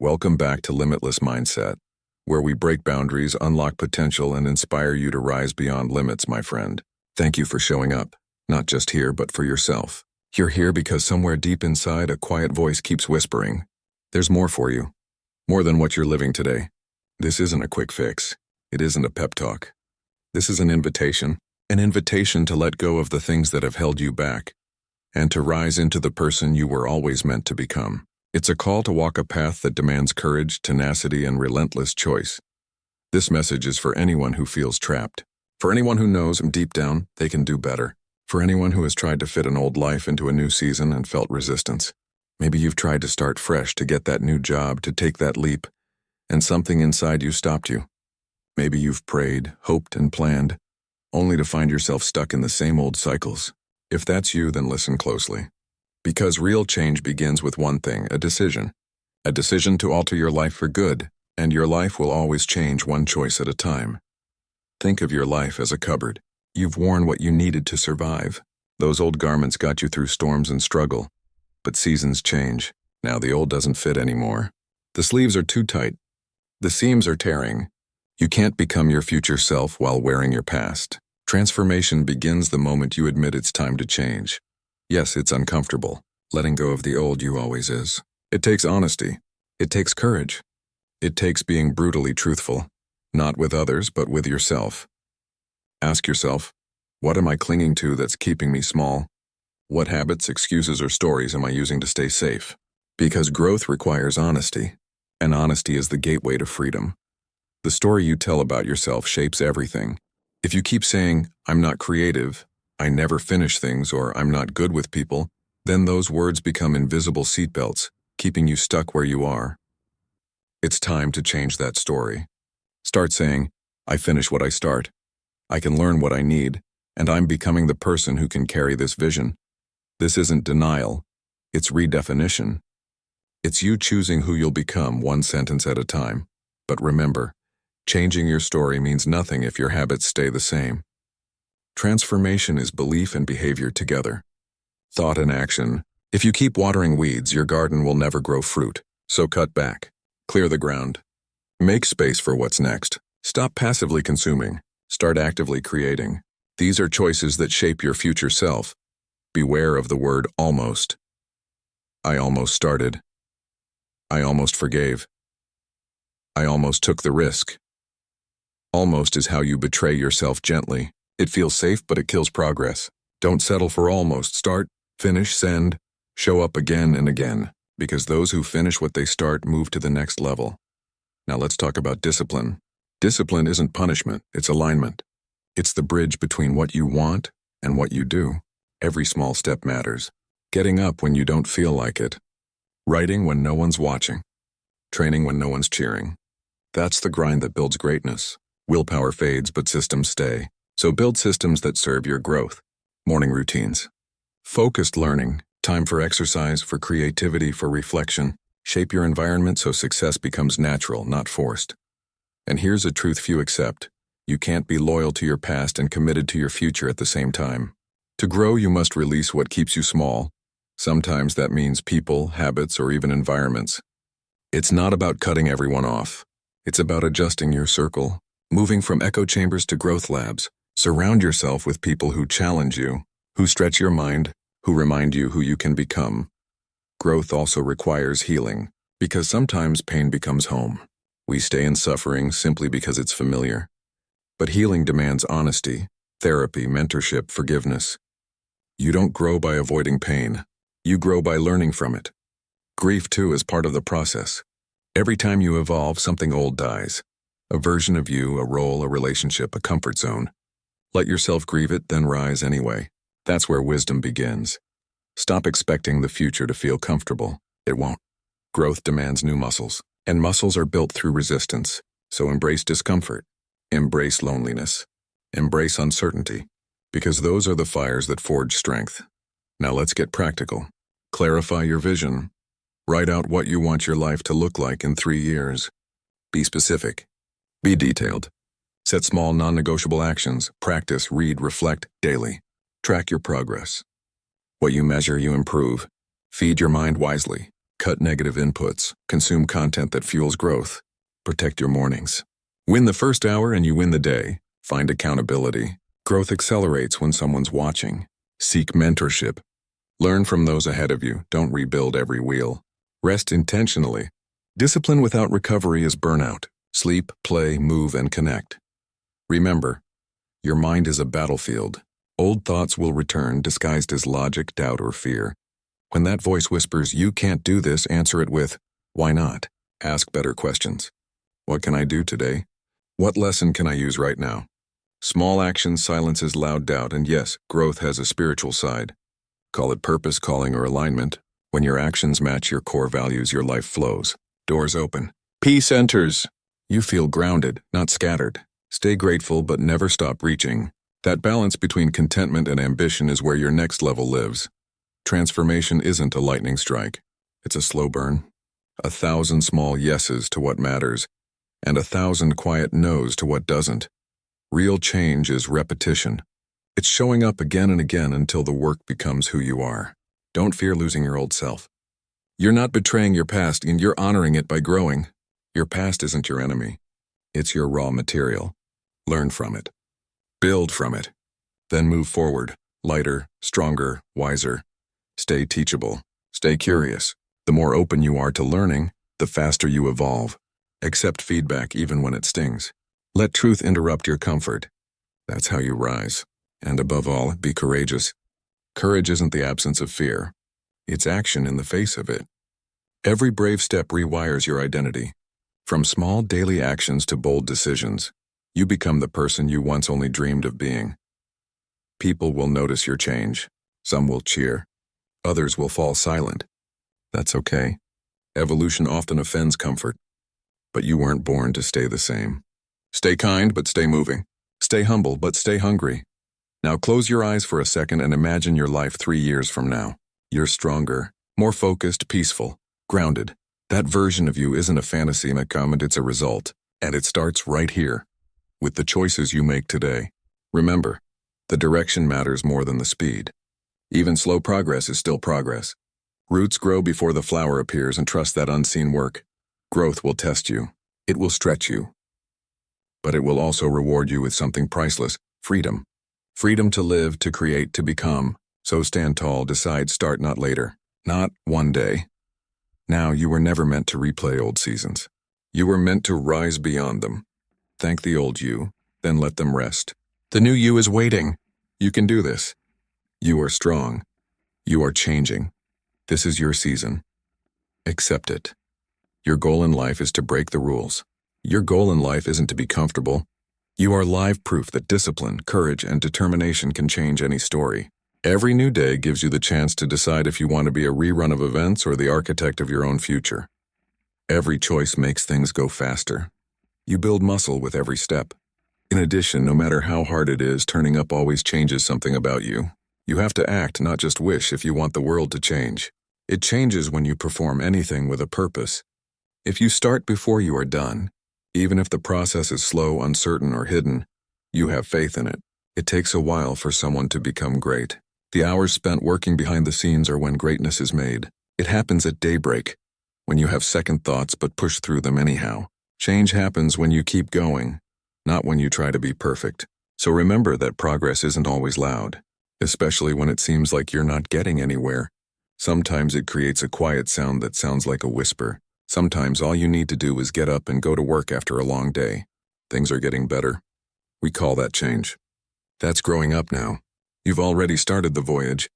Welcome back to Limitless Mindset, where we break boundaries, unlock potential, and inspire you to rise beyond limits, my friend. Thank you for showing up, not just here, but for yourself. You're here because somewhere deep inside, a quiet voice keeps whispering, there's more for you, more than what you're living today. This isn't a quick fix. It isn't a pep talk. This is an invitation to let go of the things that have held you back, and to rise into the person you were always meant to become. It's a call to walk a path that demands courage, tenacity, and relentless choice. This message is for anyone who feels trapped, for anyone who knows deep down they can do better, for anyone who has tried to fit an old life into a new season and felt resistance. Maybe you've tried to start fresh, to get that new job, to take that leap, and something inside you stopped you. Maybe you've prayed, hoped, and planned, only to find yourself stuck in the same old cycles. If that's you, then listen closely. Because real change begins with one thing, a decision. A decision to alter your life for good, and your life will always change one choice at a time. Think of your life as a cupboard. You've worn what you needed to survive. Those old garments got you through storms and struggle. But seasons change. Now the old doesn't fit anymore. The sleeves are too tight. The seams are tearing. You can't become your future self while wearing your past. Transformation begins the moment you admit it's time to change. Yes, it's uncomfortable, letting go of the old you always is. It takes honesty. It takes courage. It takes being brutally truthful, not with others, but with yourself. Ask yourself, what am I clinging to that's keeping me small? What habits, excuses, or stories am I using to stay safe? Because growth requires honesty, and honesty is the gateway to freedom. The story you tell about yourself shapes everything. If you keep saying, I'm not creative, I never finish things, or I'm not good with people, then those words become invisible seatbelts, keeping you stuck where you are. It's time to change that story. Start saying, I finish what I start. I can learn what I need, and I'm becoming the person who can carry this vision. This isn't denial, it's redefinition. It's you choosing who you'll become one sentence at a time. But remember, changing your story means nothing if your habits stay the same. Transformation is belief and behavior together. Thought and action. If you keep watering weeds, your garden will never grow fruit. So cut back. Clear the ground. Make space for what's next. Stop passively consuming. Start actively creating. These are choices that shape your future self. Beware of the word almost. I almost started. I almost forgave. I almost took the risk. Almost is how you betray yourself gently. It feels safe, but it kills progress. Don't settle for almost. Start, finish, send, show up again and again, because those who finish what they start move to the next level. Now let's talk about discipline. Discipline isn't punishment, it's alignment. It's the bridge between what you want and what you do. Every small step matters. Getting up when you don't feel like it. Writing when no one's watching. Training when no one's cheering. That's the grind that builds greatness. Willpower fades, but systems stay. So build systems that serve your growth. Morning routines. Focused learning. Time for exercise, for creativity, for reflection. Shape your environment so success becomes natural, not forced. And here's a truth few accept. You can't be loyal to your past and committed to your future at the same time. To grow, you must release what keeps you small. Sometimes that means people, habits, or even environments. It's not about cutting everyone off. It's about adjusting your circle. Moving from echo chambers to growth labs. Surround yourself with people who challenge you, who stretch your mind, who remind you who you can become. Growth also requires healing, because sometimes pain becomes home. We stay in suffering simply because it's familiar. But healing demands honesty, therapy, mentorship, forgiveness. You don't grow by avoiding pain. You grow by learning from it. Grief, too, is part of the process. Every time you evolve, something old dies. A version of you, a role, a relationship, a comfort zone. Let yourself grieve it, then rise anyway. That's where wisdom begins. Stop expecting the future to feel comfortable. It won't. Growth demands new muscles, and muscles are built through resistance. So embrace discomfort. Embrace loneliness. Embrace uncertainty, because those are the fires that forge strength. Now let's get practical. Clarify your vision. Write out what you want your life to look like in 3 years. Be specific. Be detailed. Set small, non-negotiable actions. Practice, read, reflect daily. Track your progress. What you measure, you improve. Feed your mind wisely. Cut negative inputs. Consume content that fuels growth. Protect your mornings. Win the first hour and you win the day. Find accountability. Growth accelerates when someone's watching. Seek mentorship. Learn from those ahead of you. Don't rebuild every wheel. Rest intentionally. Discipline without recovery is burnout. Sleep, play, move, and connect. Remember, your mind is a battlefield. Old thoughts will return disguised as logic, doubt, or fear. When that voice whispers, "You can't do this," answer it with, "Why not?" Ask better questions. What can I do today? What lesson can I use right now? Small action silences loud doubt, and yes, growth has a spiritual side. Call it purpose, calling, or alignment. When your actions match your core values, your life flows. Doors open. Peace enters. You feel grounded, not scattered. Stay grateful, but never stop reaching. That balance between contentment and ambition is where your next level lives. Transformation isn't a lightning strike. It's a slow burn. 1,000 small yeses to what matters, and 1,000 quiet no's to what doesn't. Real change is repetition. It's showing up again and again until the work becomes who you are. Don't fear losing your old self. You're not betraying your past, and you're honoring it by growing. Your past isn't your enemy. It's your raw material. Learn from it. Build from it. Then move forward, lighter, stronger, wiser. Stay teachable. Stay curious. The more open you are to learning, the faster you evolve. Accept feedback even when it stings. Let truth interrupt your comfort. That's how you rise. And above all, be courageous. Courage isn't the absence of fear. It's action in the face of it. Every brave step rewires your identity. From small daily actions to bold decisions, you become the person you once only dreamed of being. People will notice your change. Some will cheer. Others will fall silent. That's okay. Evolution often offends comfort. But you weren't born to stay the same. Stay kind, but stay moving. Stay humble, but stay hungry. Now close your eyes for a second and imagine your life 3 years from now. You're stronger, more focused, peaceful, grounded. That version of you isn't a fantasy, it's a result. And it starts right here, with the choices you make today. Remember, the direction matters more than the speed. Even slow progress is still progress. Roots grow before the flower appears, and trust that unseen work. Growth will test you. It will stretch you. But it will also reward you with something priceless: freedom. Freedom to live, to create, to become. So stand tall, decide, start, not later. Not one day. Now, you were never meant to replay old seasons. You were meant to rise beyond them. Thank the old you, then let them rest. The new you is waiting. You can do this. You are strong. You are changing. This is your season. Accept it. Your goal in life is to break the rules. Your goal in life isn't to be comfortable. You are live proof that discipline, courage, and determination can change any story. Every new day gives you the chance to decide if you want to be a rerun of events or the architect of your own future. Every choice makes things go faster. You build muscle with every step. In addition, no matter how hard it is, turning up always changes something about you. You have to act, not just wish, if you want the world to change. It changes when you perform anything with a purpose. If you start before you are done, even if the process is slow, uncertain, or hidden, you have faith in it. It takes a while for someone to become great. The hours spent working behind the scenes are when greatness is made. It happens at daybreak, when you have second thoughts but push through them anyhow. Change happens when you keep going, not when you try to be perfect. So remember that progress isn't always loud, especially when it seems like you're not getting anywhere. Sometimes it creates a quiet sound that sounds like a whisper. Sometimes all you need to do is get up and go to work after a long day. Things are getting better. We call that change. That's growing up now. You've already started the voyage.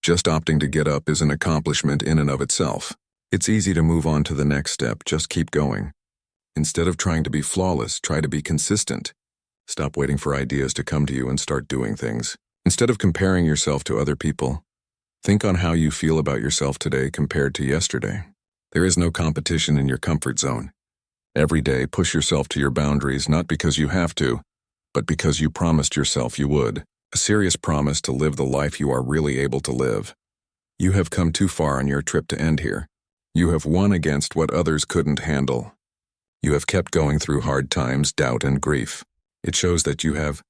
Just opting to get up is an accomplishment in and of itself. It's easy to move on to the next step. Just keep going. Instead of trying to be flawless, try to be consistent. Stop waiting for ideas to come to you and start doing things. Instead of comparing yourself to other people, think on how you feel about yourself today compared to yesterday. There is no competition in your comfort zone. Every day, push yourself to your boundaries, not because you have to, but because you promised yourself you would. A serious promise to live the life you are really able to live. You have come too far on your trip to end here. You have won against what others couldn't handle. You have kept going through hard times, doubt, and grief. It shows that you have